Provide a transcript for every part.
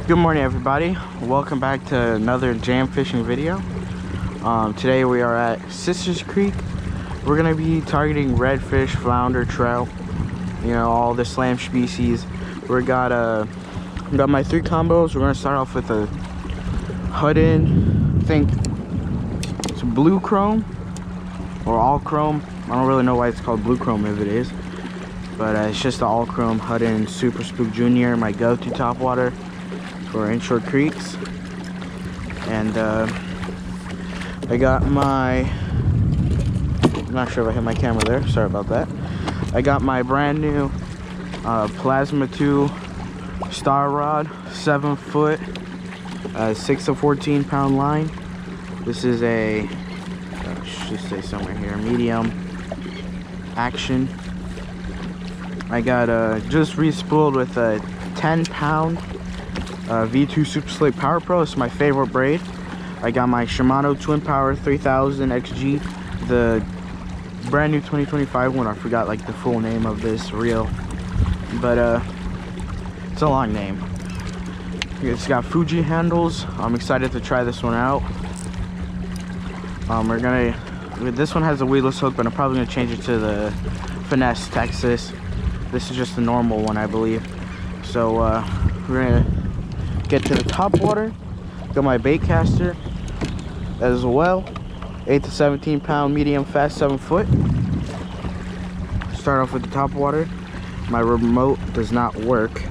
Good morning, everybody. Welcome back to another jam fishing video. Today we are at Sisters Creek. We're gonna be targeting redfish, flounder, trout, you know, all the slam species. We got my 3 combos. We're gonna start off with a Hudden, I think it's blue chrome or all chrome. I don't really know why it's called blue chrome if it is, but it's just the all chrome Hudden Super Spook Junior, my go-to topwater for inshore creeks. And I got my, I'm not sure if I hit my camera there, sorry about that. I got my brand new Plasma 2 star rod, 7 foot, 6 to 14 pound line. This is a, should say somewhere here, medium action. I got just re-spooled with a 10 pound V2 Super Slick Power Pro. It's my favorite braid. I got my Shimano Twin Power 3000 XG, the brand new 2025 one. I forgot like the full name of this reel, but it's a long name. It's got Fuji handles. I'm excited to try this one out. This one has a weedless hook, but I'm probably gonna change it to the Finesse Texas. This is just the normal one, I believe. So we're gonna get to the top water. Got my bait caster as well, 8 to 17 pound medium fast, 7 foot. Start off with the top water. My remote does not work,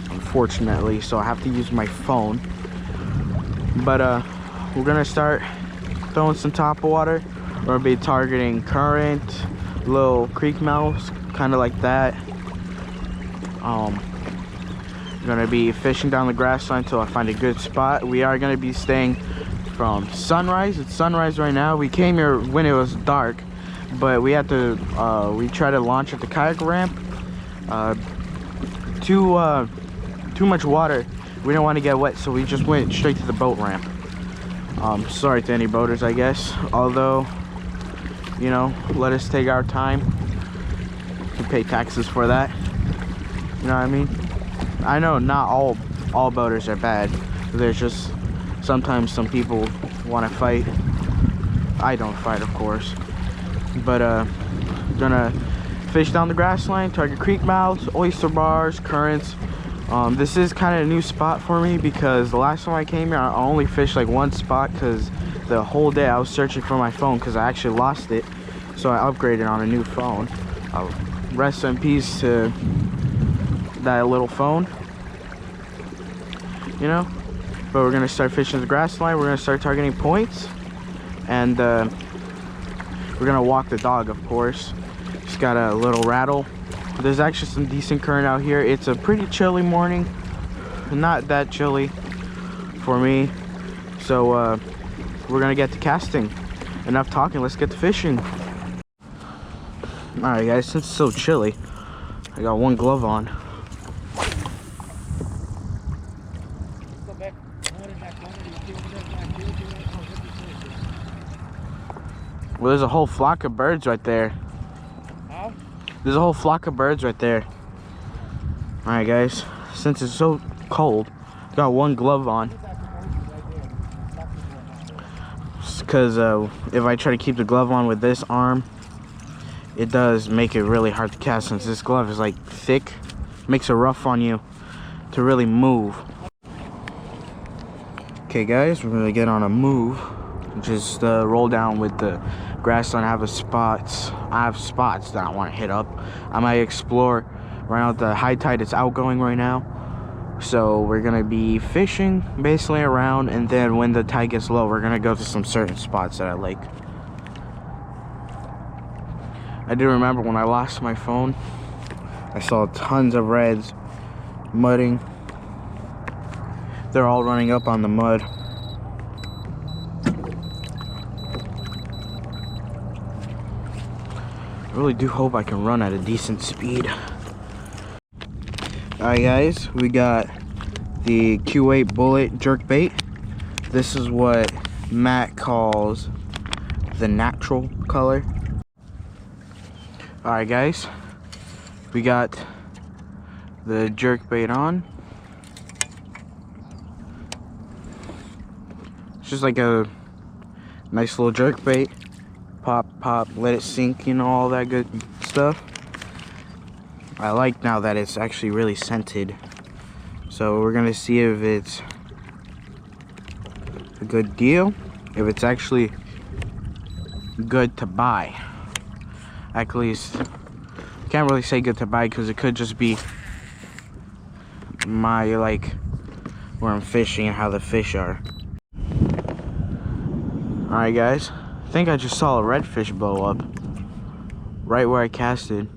unfortunately, so I have to use my phone. But we're gonna start throwing some top water. We're gonna be targeting current, little creek mouths, kind of like that. Gonna be fishing down the grass line until I find a good spot. We are gonna be staying from sunrise. It's sunrise right now. We came here when it was dark, but we had to we tried to launch at the kayak ramp. Too much water. We didn't want to get wet, so we just went straight to the boat ramp. Sorry to any boaters, I guess, although, you know, let us take our time to pay taxes for that. You know what I mean? I know not all boaters are bad. There's just sometimes some people want to fight. I don't fight, of course, but gonna fish down the grass line, target creek mouths, oyster bars, currents. This is kind of a new spot for me because the last time I came here I only fished like one spot because the whole day I was searching for my phone because I actually lost it, so I upgraded on a new phone. Rest in peace to that little phone, you know. But we're gonna start fishing the grass line. We're gonna start targeting points, and we're gonna walk the dog, of course. Just got a little rattle. There's actually some decent current out here. It's a pretty chilly morning, not that chilly for me, so we're gonna get to casting. Enough talking, let's get to fishing. All right guys, since it's so chilly, I got one glove on. Well, there's a whole flock of birds right there. Huh? There's a whole flock of birds right there. All right, guys. Since it's so cold, got one glove on. Because if I try to keep the glove on with this arm, it does make it really hard to cast since this glove is like thick. Makes it rough on you to really move. Okay, guys, we're gonna get on a move. Just roll down with the grass line. I have spots that I want to hit up. I might explore around the high tide. It's outgoing right now, so we're gonna be fishing basically around, and then when the tide gets low, we're gonna go to some certain spots that I like. I do remember when I lost my phone, I saw tons of reds mudding. They're all running up on the mud. I really do hope I can run at a decent speed. Alright guys, we got the Q8 bullet jerk bait. This is what Matt calls the natural color. Alright guys, we got the jerk bait on. just like a nice little jerk bait. Pop, pop, let it sink, you know, all that good stuff. I like now that it's actually really scented. So we're gonna see if it's a good deal, if it's actually good to buy. At least, can't really say good to buy because it could just be my, like, where I'm fishing and how the fish are. Alright guys, I think I just saw a redfish blow up right where I casted.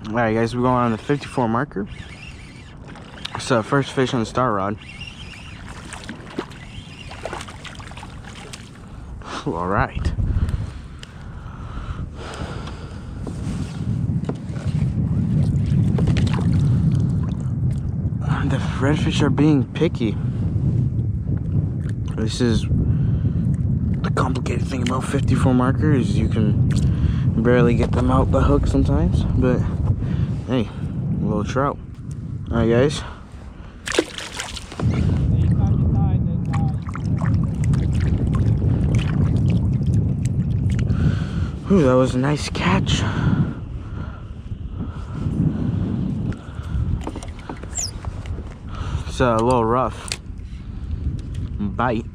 Alright guys, we're going on the 54 marker. So first fish on the star rod. Alright. The redfish are being picky. This is the complicated thing about 54 markers. You can barely get them out the hook sometimes, but hey, a little trout. Alright guys. Ooh, that was a nice catch. It's a little rough bite.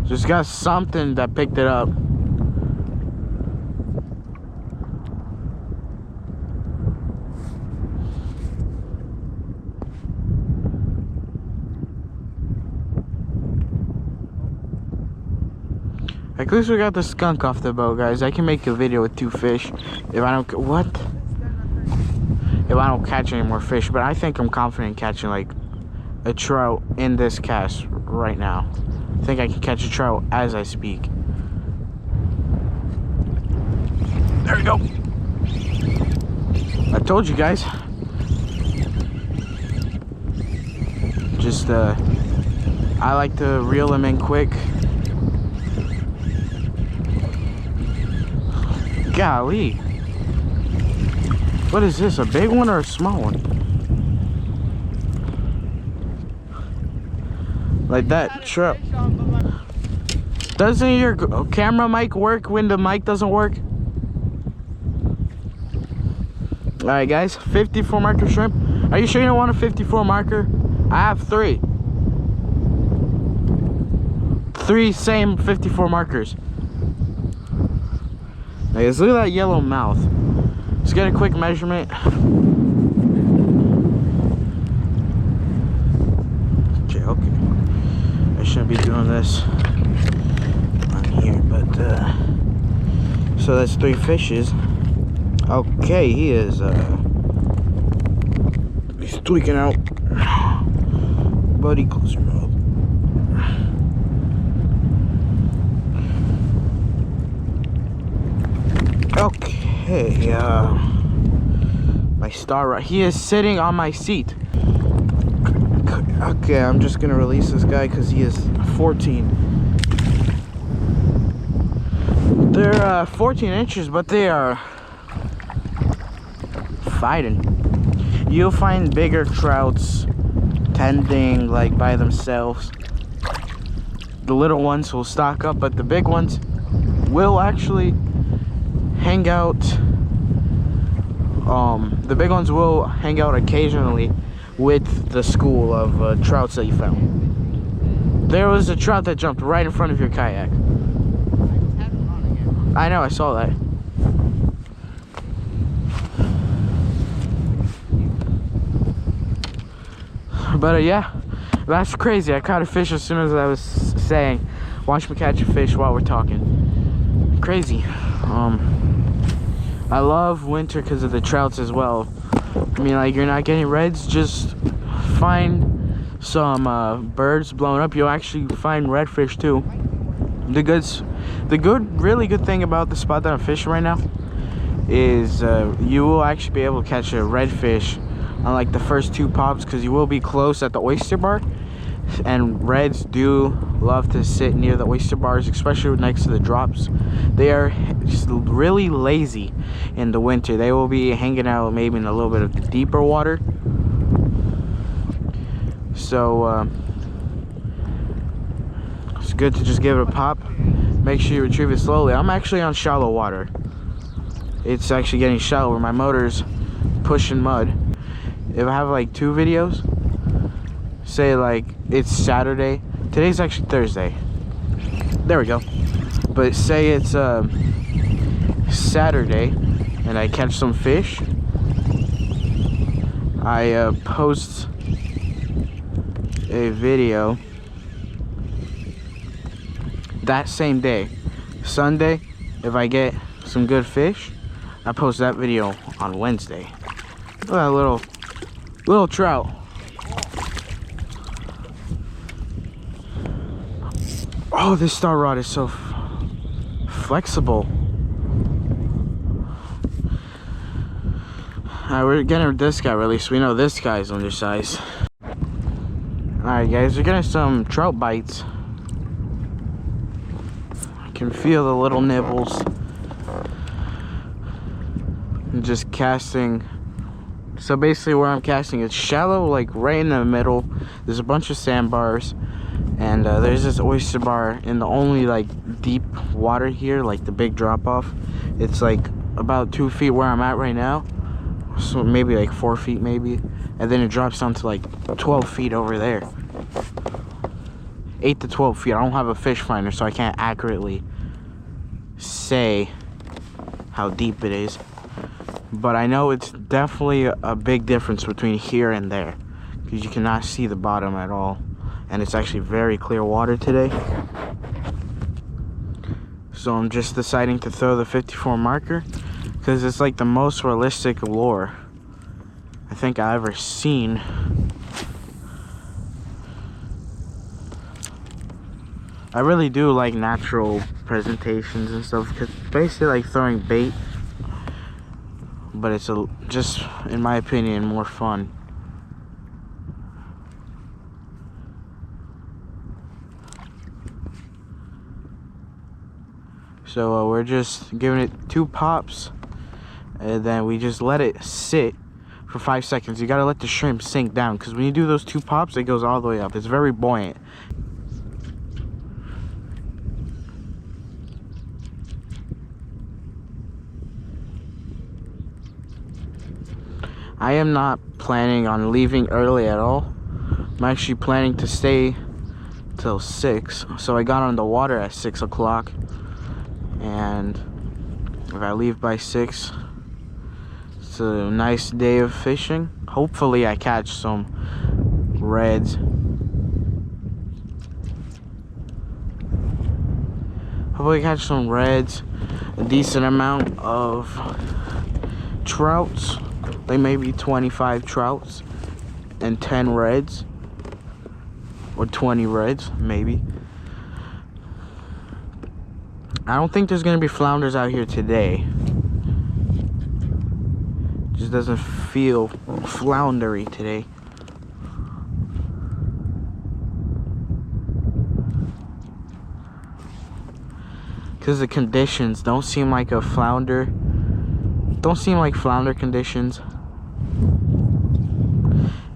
Just got something that picked it up. At least we got the skunk off the boat, guys. I can make a video with 2 fish if I don't if I don't catch any more fish. But I think I'm confident in catching like a trout in this cast right now. I think I can catch a trout as I speak. There we go. I told you guys. Just I like to reel them in quick. Golly. What is this, a big one or a small one? Like that trout. Doesn't your camera mic work when the mic doesn't work? Alright guys, 54 marker shrimp. Are you sure you don't want a 54 marker? I have 3. 3 same 54 markers. Guys, look at that yellow mouth. Let's get a quick measurement. Okay. I shouldn't be doing this on here, but so that's 3 fishes. Okay, he is he's tweaking out. Buddy, close your mouth. Okay, my star rod. He is sitting on my seat. Okay, I'm just gonna release this guy because he is 14. They're 14 inches, but they are fighting. You'll find bigger trouts tending like by themselves. The little ones will stock up, but the big ones will actually hang out. The big ones will hang out occasionally with the school of trouts that you found. There was a trout that jumped right in front of your kayak. I know, I saw that. But yeah, that's crazy. I caught a fish as soon as I was saying, watch me catch a fish while we're talking. Crazy. I love winter because of the trouts as well. I mean, like, you're not getting reds, just find some birds blowing up. You'll actually find redfish too. Really good thing about the spot that I'm fishing right now is you will actually be able to catch a redfish on like the first 2 pops because you will be close at the oyster bar. And reds do love to sit near the oyster bars, especially next to the drops. They are just really lazy in the winter. They will be hanging out maybe in a little bit of the deeper water. So it's good to just give it a pop. Make sure you retrieve it slowly. I'm actually on shallow water. It's actually getting shallow where my motor's pushing mud. If I have like 2 videos, say like it's Saturday, today's actually Thursday, there we go, but say it's Saturday and I catch some fish, I post a video that same day. Sunday, if I get some good fish, I post that video on Wednesday. Look at that little trout. Oh, this star rod is so flexible. Alright, we're getting this guy released. We know this guy's undersized. Alright guys, we're getting some trout bites. I can feel the little nibbles. I'm just casting. So basically where I'm casting, it's shallow, like right in the middle. There's a bunch of sandbars. And there's this oyster bar in the only like deep water here, like the big drop off. It's like about 2 feet where I'm at right now. So maybe like 4 feet maybe. And then it drops down to like 12 feet over there. 8 to 12 feet. I don't have a fish finder, so I can't accurately say how deep it is. But I know it's definitely a big difference between here and there, because you cannot see the bottom at all. And it's actually very clear water today. So I'm just deciding to throw the 54 marker because it's like the most realistic lure I think I've ever seen. I really do like natural presentations and stuff, because it's basically like throwing bait, but it's just, in my opinion, more fun. So we're just giving it 2 pops, and then we just let it sit for 5 seconds. You gotta let the shrimp sink down, because when you do those 2 pops, it goes all the way up. It's very buoyant. I am not planning on leaving early at all. I'm actually planning to stay till 6. So I got on the water at 6 o'clock. And if I leave by 6, it's a nice day of fishing. Hopefully I catch some reds. Hopefully I catch some reds, a decent amount of trouts, like maybe 25 trouts and 10 reds, or 20 reds maybe. I don't think there's gonna be flounders out here today. Just doesn't feel floundery today. Because the conditions don't seem like a flounder. Don't seem like flounder conditions.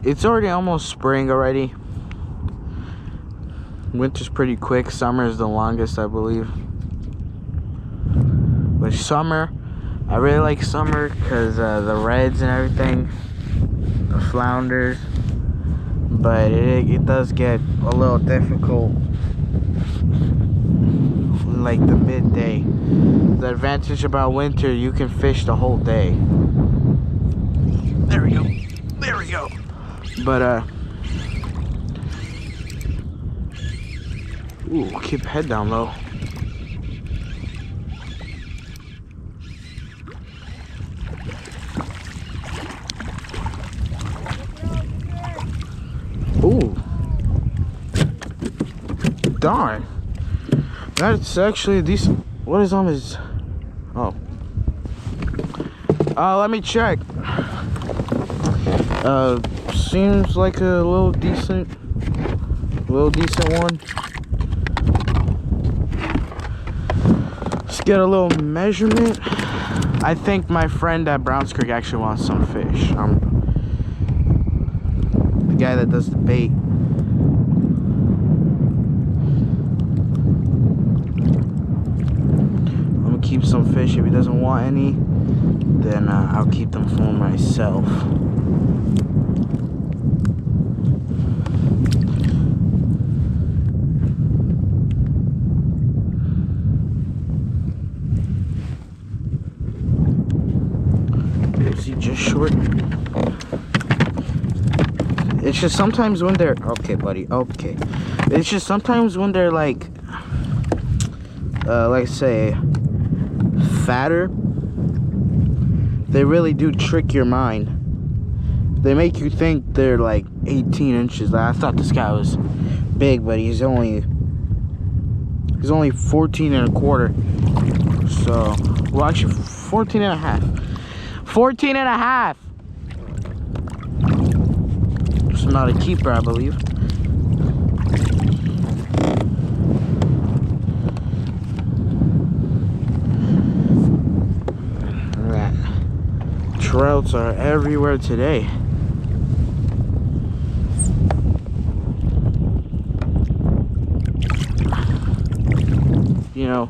It's already almost spring already. Winter's pretty quick. Summer is the longest, I believe. But summer, I really like summer because the reds and everything, the flounders. But it does get a little difficult like the midday. The advantage about winter, you can fish the whole day. There we go. There we go. But ooh, keep head down low. Ooh. Darn. That's actually a decent. What is on his? Oh. Let me check. Seems like a little decent Little decent one. Let's get a little measurement. I think my friend at Browns Creek actually wants some fish. The guy that does the bait. I'm gonna keep some fish. If he doesn't want any, then I'll keep them for myself. Is he just short? It's just sometimes when they're okay, buddy. Okay, it's just sometimes when they're like say fatter, they really do trick your mind. They make you think they're like 18 inches. Like, I thought this guy was big, but he's only 14 and a quarter. So, well, actually 14 and a half. 14 and a half. It's not a keeper, I believe. Trouts are everywhere today. You know,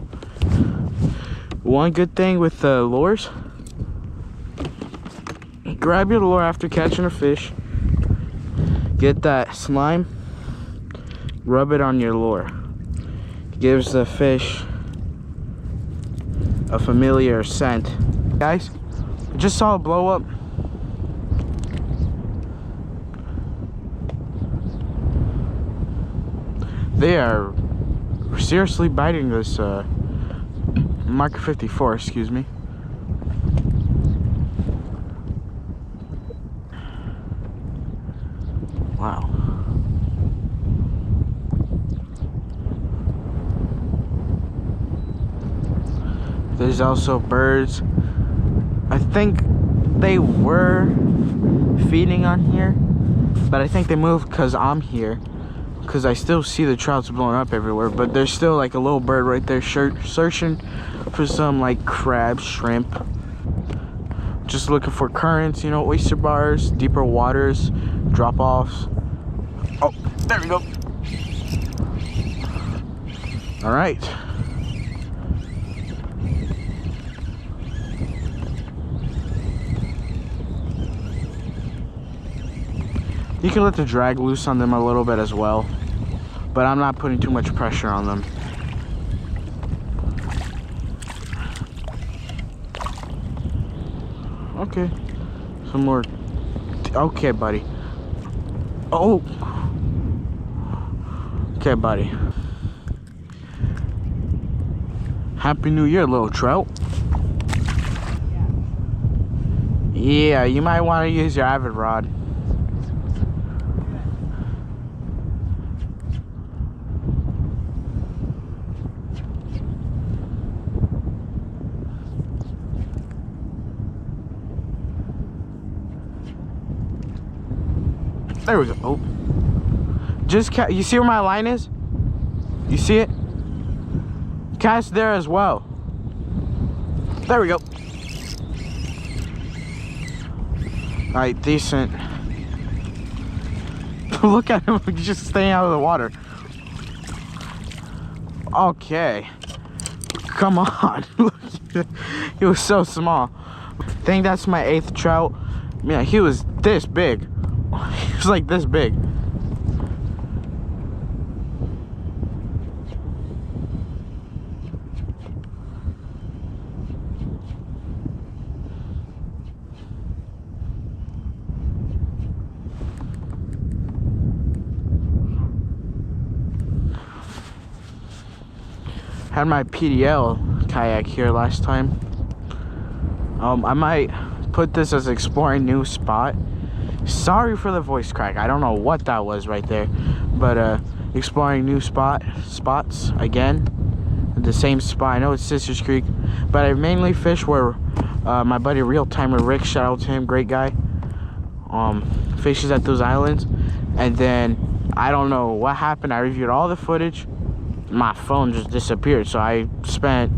one good thing with lures, grab your lure after catching a fish, get that slime, rub it on your lure. Gives the fish a familiar scent. Guys, I just saw a blow up. They are seriously biting this Mark 54, excuse me. Wow. There's also birds. I think they were feeding on here, but I think they moved because I'm here, because I still see the trouts blowing up everywhere. But there's still like a little bird right there searching for some like crab, shrimp, just looking for currents, you know, oyster bars, deeper waters, drop offs. Oh, there we go. All right. You can let the drag loose on them a little bit as well, but I'm not putting too much pressure on them. Okay, some more. Okay, buddy. Oh, okay, buddy. Happy New Year, little trout. Yeah, you might want to use your avid rod. There we go. Oh, just you see where my line is? You see it? Cast there as well. There we go. All right, decent. Look at him, he's just staying out of the water. Okay, come on. He was so small. I think that's my 8th trout. Man, he was this big. He was like this big. Had my PDL kayak here last time. I might put this as exploring new spot. Sorry for the voice crack. I don't know what that was right there, but exploring new spots again. The same spot. I know it's Sisters Creek, but I mainly fish where my buddy Real Timer Rick, shout out to him, great guy, fishes at those islands. And then I don't know what happened. I reviewed all the footage. My phone just disappeared. So I spent,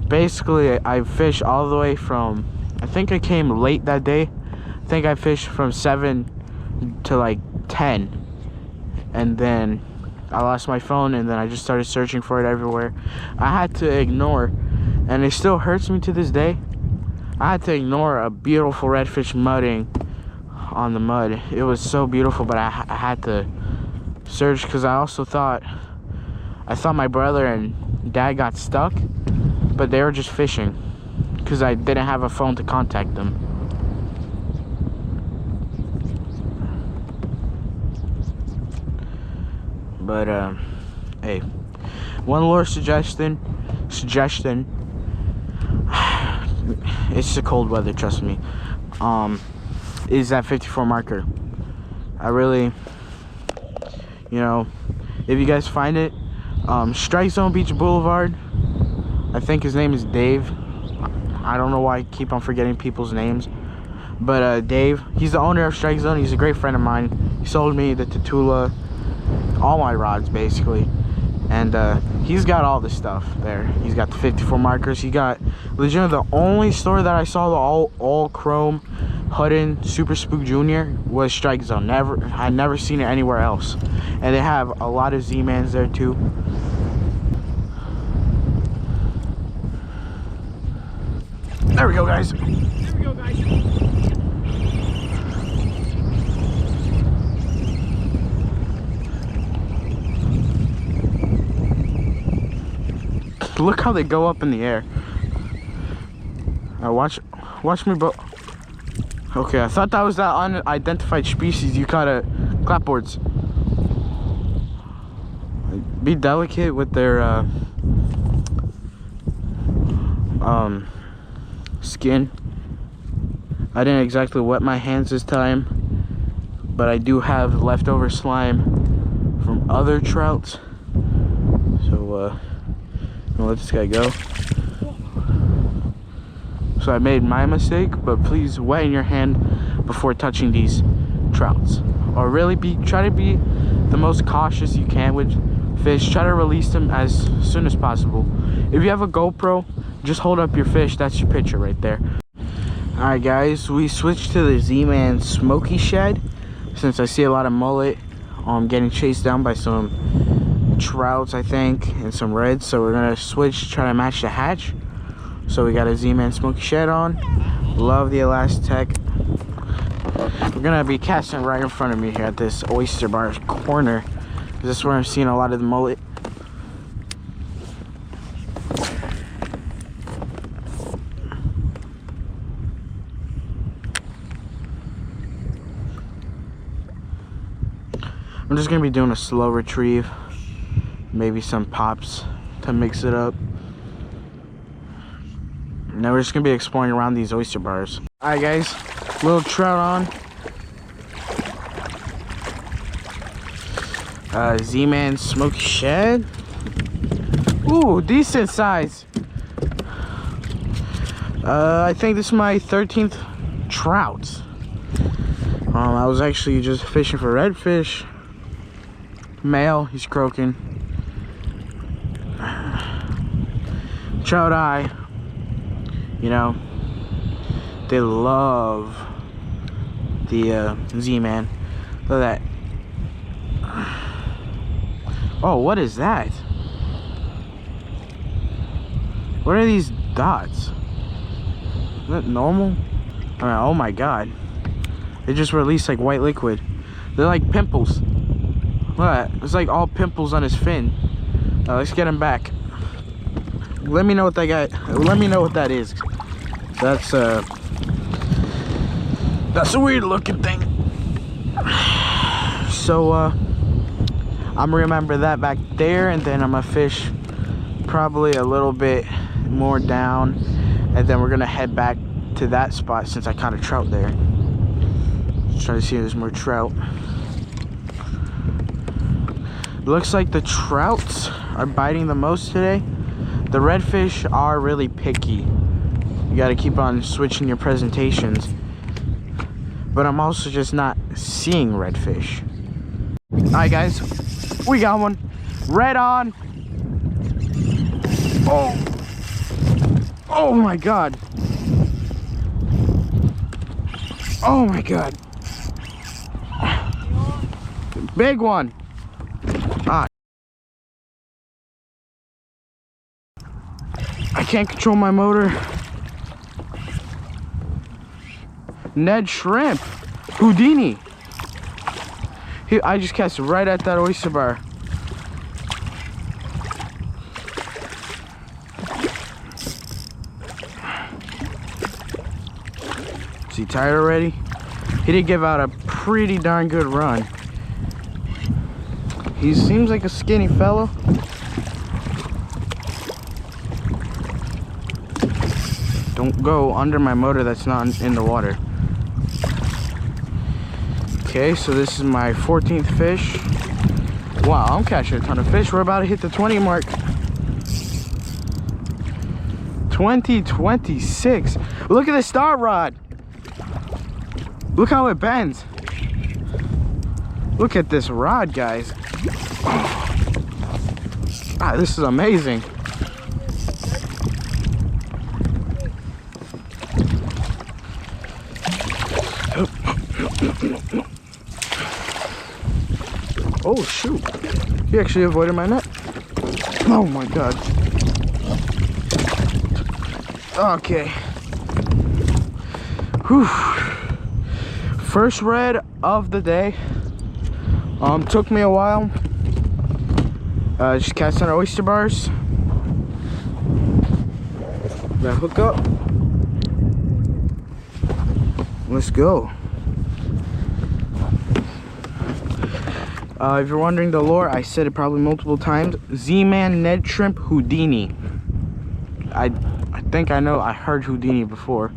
basically, I fished all the way from, I think I came late that day. I think I fished from 7 to like 10. And then I lost my phone, and then I just started searching for it everywhere. I had to ignore, and it still hurts me to this day, I had to ignore a beautiful redfish mudding on the mud. It was so beautiful, but I had to search because I thought my brother and dad got stuck, but they were just fishing because I didn't have a phone to contact them. But hey, one lure suggestion. It's the cold weather, trust me. Is that 54 marker. I really, you know, if you guys find it, Strike Zone Beach Boulevard. I think his name is Dave. I don't know why I keep on forgetting people's names, but Dave, he's the owner of Strike Zone. He's a great friend of mine. He sold me the Tatula, all my rods basically, and he's got all the stuff there. He's got the 54 markers. He got legitimately the only store that I saw the all chrome Hudden Super Spook Junior was Strike Zone. I never seen it anywhere else, and they have a lot of Z-Mans there too. There we go, guys. Look how they go up in the air. Watch me, bro. Okay, I thought that was that unidentified species you caught at clapboards. Be delicate with their skin. I didn't exactly wet my hands this time, but I do have leftover slime from other trouts. So I'll let this guy go. So I made my mistake, but please wet in your hand before touching these trouts, or really try to be the most cautious you can with fish. Try to release them as soon as possible. If you have a GoPro, just hold up your fish. That's your picture right there. All right, guys, we switched to the Z-Man Smoky Shed since I see a lot of mullet getting chased down by some trouts, I think, and some reds. So we're gonna switch, try to match the hatch. So we got a Z-Man Smoky Shed on. Love the Elastec. We're gonna be casting right in front of me here at this oyster bar corner. This is where I'm seeing a lot of the mullet. I'm just gonna be doing a slow retrieve, maybe some pops to mix it up. Now we're just gonna be exploring around these oyster bars. All right, guys, little trout on. Z-Man Smoky Shed. Ooh, decent size. I think this is my 13th trout. I was actually just fishing for redfish. Male, he's croaking. Trout eye. You know, they love the Z-Man. Look at that. Oh, what is that? What are these dots? Is that normal? I mean, oh my god. They just released like white liquid. They're like pimples. Look at that. It's like all pimples on his fin. Let's get him back. Let me know what that guy. Let me know what that is. That's a weird looking thing. So I'm gonna remember that back there, and then I'm gonna fish probably a little bit more down, and then we're gonna head back to that spot since I caught a trout there. Just trying to see if there's more trout. Looks like the trouts are biting the most today. The redfish are really picky. You got to keep on switching your presentations. But I'm also just not seeing redfish. Alright guys, we got one. Red on. Oh my god. Oh my god. Big one. Ah. I can't control my motor. Ned shrimp. Houdini. I just cast right at that oyster bar. Is he tired already? He did give out a pretty darn good run. He seems like a skinny fellow. Don't go under my motor that's not in the water. Okay, so this is my 14th fish. Wow, I'm catching a ton of fish. We're about to hit the 20 mark. 2026. Look at the star rod. Look how it bends. Look at this rod, guys. Ah, this is amazing. Oh shoot, he actually avoided my net. Oh my god. Okay. Whew. First red of the day. Took me a while. Just cast on our oyster bars. That hook up. Let's go. If you're wondering the lore, I said it probably multiple times. Z-Man Ned Shrimp Houdini. I think I know. I heard Houdini before.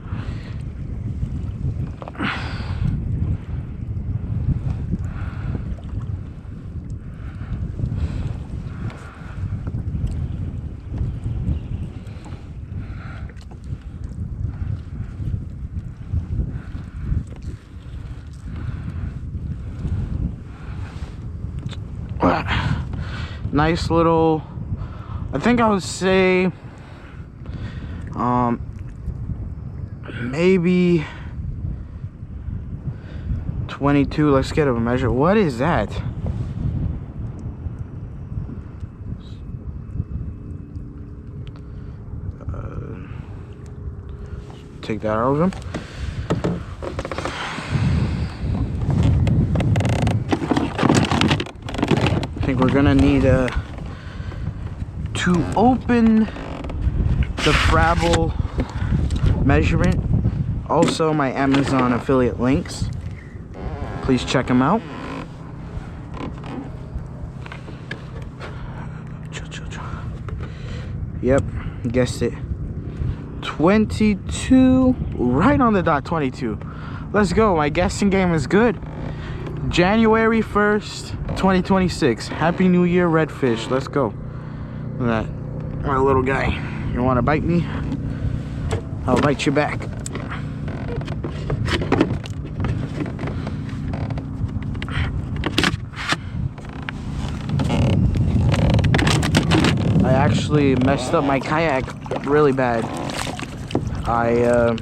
Nice little, I think I would say maybe 22. Let's get a measure. What is that? Take that out of him. I think we're gonna need to open the Frabble measurement. Also my Amazon affiliate links, please check them out. Yep, guessed it. 22, right on the dot. 22. Let's go. My guessing game is good. January 1st 2026. Happy New Year, redfish. Let's go. Look at that. My little guy. You want to bite me? I'll bite you back. I actually messed up my kayak really bad. I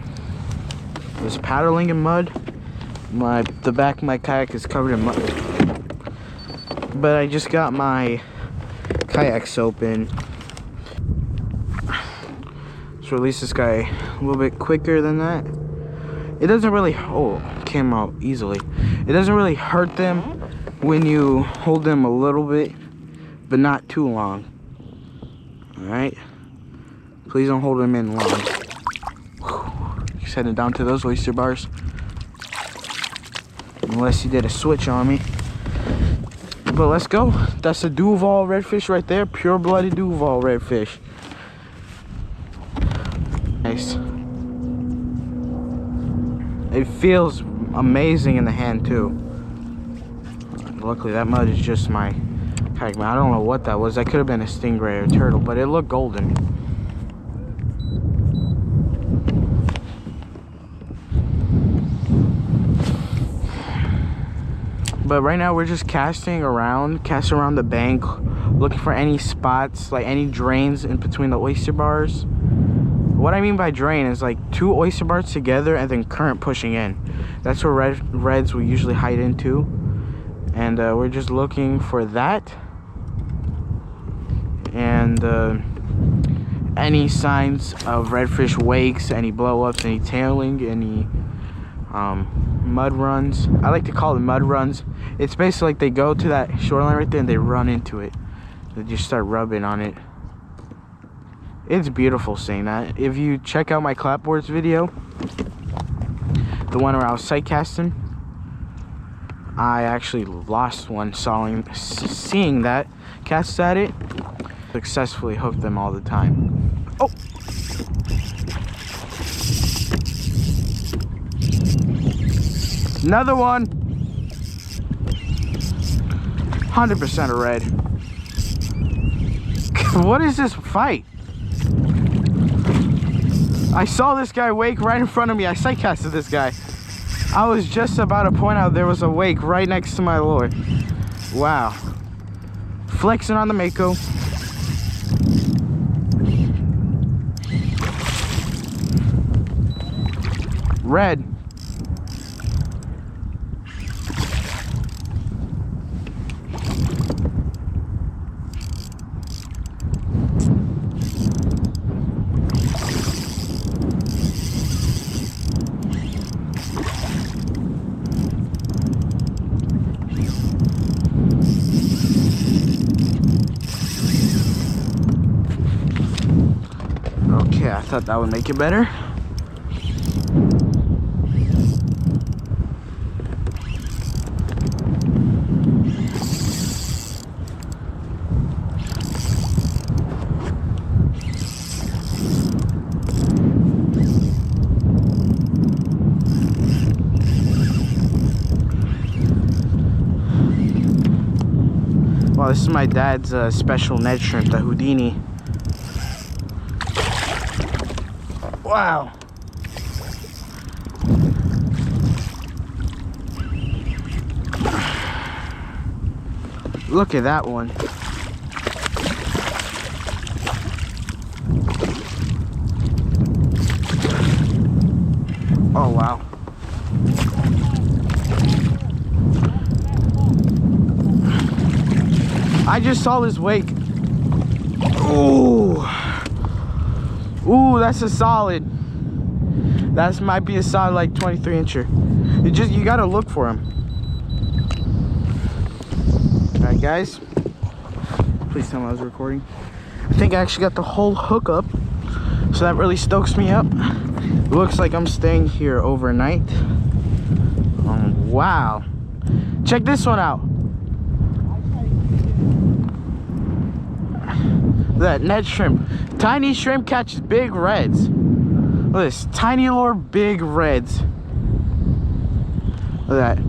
was paddling in mud. The back of my kayak is covered in mud. But I just got my kayak soap in. Let's release this guy a little bit quicker than that. It doesn't really, oh, it came out easily. It doesn't really hurt them when you hold them a little bit, but not too long. Alright? Please don't hold them in long. Just heading down to those oyster bars. Unless he did a switch on me. But let's go. That's a Duval redfish right there. Pure-blooded Duval redfish. Nice. It feels amazing in the hand too. Luckily that mud is just my kayak. I don't know what that was. That could have been a stingray or a turtle, but it looked golden. But right now we're just casting around the bank, looking for any spots, like any drains in between the oyster bars. What I mean by drain is like 2 oyster bars together and then current pushing in. That's where reds will usually hide into. And we're just looking for that. And any signs of redfish wakes, any blow-ups, any tailing, any mud runs. I like to call them mud runs. It's basically like they go to that shoreline right there and they run into it. They just start rubbing on it. It's beautiful seeing that. If you check out my clapboards video, the one where I was sight casting, I actually lost one seeing that, cast at it, successfully hooked them all the time. Oh! Another one! 100% a red. What is this fight? I saw this guy wake right in front of me. I sight casted this guy. I was just about to point out there was a wake right next to my lure. Wow. Flexing on the Mako. Red. Okay, I thought that would make it better. Well, this is my dad's special Ned shrimp, the Houdini. Wow. Look at that one. Oh, wow. I just saw this wake. Ooh. Ooh, that's a solid. That might be a solid like 23 incher. You gotta look for him. Alright guys, please tell me I was recording. I think I actually got the whole hook up, so that really stokes me up. Looks like I'm staying here overnight. Wow, check this one out. That Ned shrimp. Tiny shrimp catches big reds. Look at this, tiny lure, big reds. Look at that.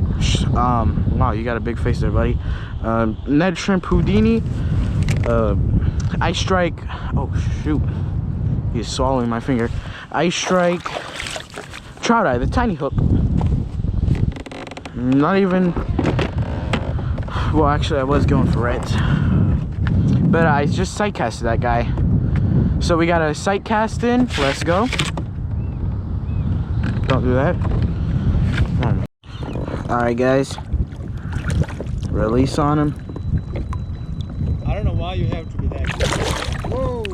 Wow, you got a big face there, buddy. Ned shrimp Houdini. Ice strike. Oh shoot, he's swallowing my finger. Ice strike. Trout eye, the tiny hook. Not even. Well, actually, I was going for reds, but I just sight casted that guy. So we got a sight cast in. Let's go. Don't do that. Alright guys, release on him. I don't know why you have to be that good. Whoa!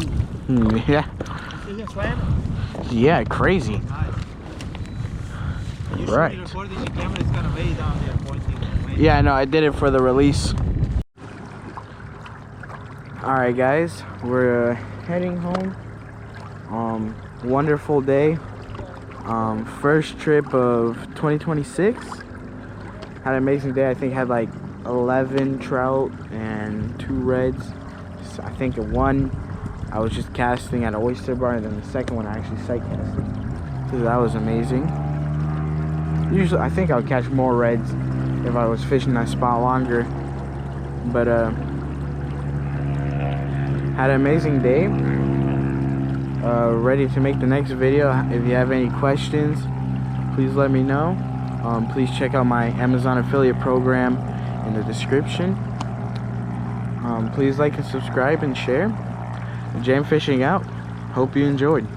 Yeah. Is it slam? Yeah, crazy. Nice. You Right. should record this camera, it's gonna way down there pointing. Yeah, no, I did it for the release. Alright guys, we're heading home. Wonderful day. First trip of 2026. Had an amazing day. I think had like 11 trout and 2 reds. So I think one I was just casting at an oyster bar, and then the second one I actually sight casted. So that was amazing. Usually I think I would catch more reds if I was fishing that spot longer. But had an amazing day. Ready to make the next video. If you have any questions, please let me know. Please check out my Amazon affiliate program in the description. Please like and subscribe and share. Jam fishing out. Hope you enjoyed.